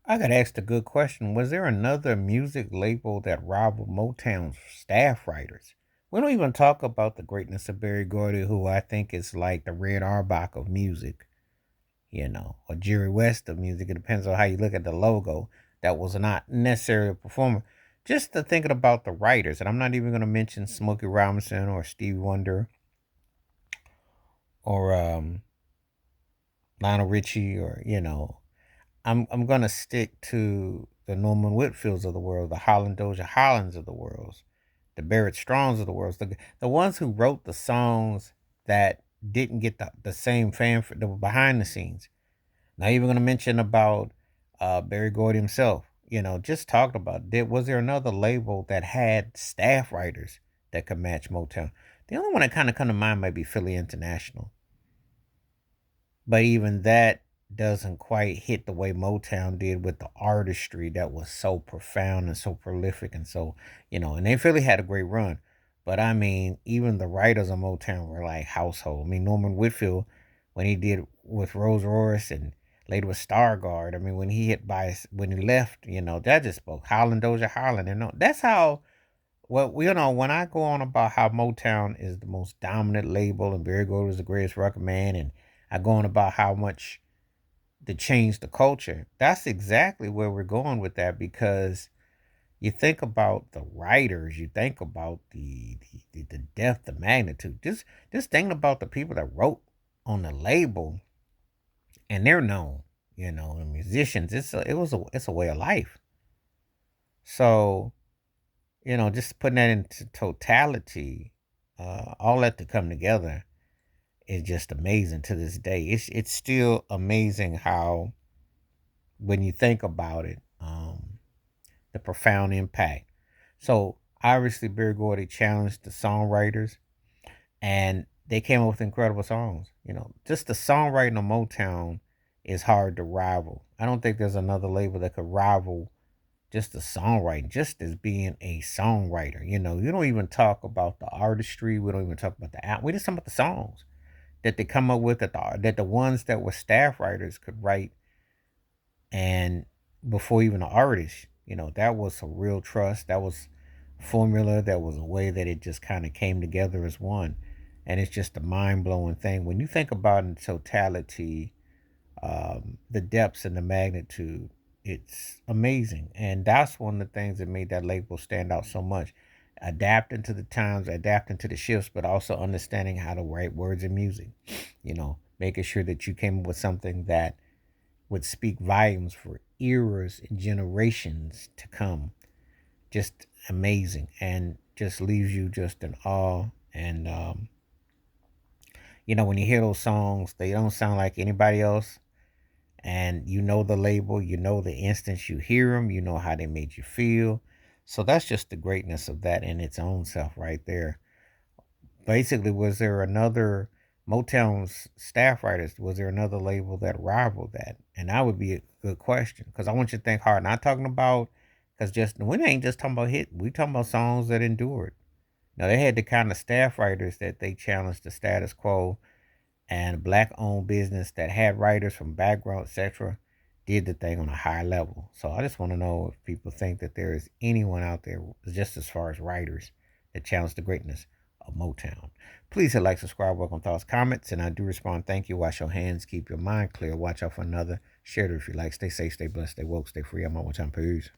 I got asked a good question. Was there another music label that rivaled Motown's staff writers? We don't even talk about the greatness of Barry Gordy, who I think is like the Red Auerbach of music, or Jerry West of music. It depends on how you look at the logo. That was not necessarily a performer. Just to thinking about the writers, and I'm not even going to mention Smokey Robinson or Stevie Wonder or Lionel Richie or. I'm gonna stick to the Norman Whitfields of the world, the Holland Dozier Hollands of the world, the Barrett Strongs of the world, the ones who wrote the songs that didn't get the same fan for the behind the scenes. Not even gonna mention about Barry Gordy himself. Just talked about was there another label that had staff writers that could match Motown? The only one that kind of come to mind might be Philly International. But even that doesn't quite hit the way Motown did with the artistry that was so profound and so prolific and and they really had a great run. But I mean, even the writers of Motown were like household. I mean, Norman Whitfield, when he did with Rose Royce and later with Stargard, I mean, when he left, that just spoke Holland Doja Holland. And that's how, well, when I go on about how Motown is the most dominant label and Barry Gordy was the greatest record man, and I go on about how much to change the culture. That's exactly where we're going with that because you think about the writers, you think about the depth, the magnitude. Just thinking about the people that wrote on the label and they're known, the musicians. It's a way of life. So just putting that into totality, all that to come together is just amazing to this day. It's still amazing how when you think about it, the profound impact. So obviously, Barry Gordy challenged the songwriters, and they came up with incredible songs. Just the songwriting of Motown is hard to rival. I don't think there's another label that could rival just the songwriting, just as being a songwriter. You don't even talk about the artistry. We don't even talk about the album. We just talk about the songs that they come up with that the ones that were staff writers could write, and before even the artist, that was a real trust. That was formula. That was a way that it just kind of came together as one, and it's just a mind blowing thing when you think about it in totality. The depths and the magnitude, it's amazing, and that's one of the things that made that label stand out so much. Adapting to the times, adapting to the shifts, but also understanding how to write words and music. Making sure that you came up with something that would speak volumes for eras and generations to come. Just amazing, and just leaves you just in awe. And when you hear those songs, they don't sound like anybody else. And the label, the instance you hear them, how they made you feel. So that's just the greatness of that in its own self, right there. Basically, was there another Motown's staff writers? Was there another label that rivaled that? And that would be a good question because I want you to think hard. Not talking about because just we ain't just talking about hit. We talking about songs that endured. Now they had the kind of staff writers that they challenged the status quo, and black owned business that had writers from background, etc., did the thing on a high level. So I just want to know if people think that there is anyone out there, just as far as writers, that challenge the greatness of Motown. Please hit like, subscribe, welcome thoughts, comments, and I do respond. Thank you. Wash your hands, keep your mind clear, watch out for another. Share it if you like. Stay safe, stay blessed, stay woke, stay free. I'm on one time. Peace.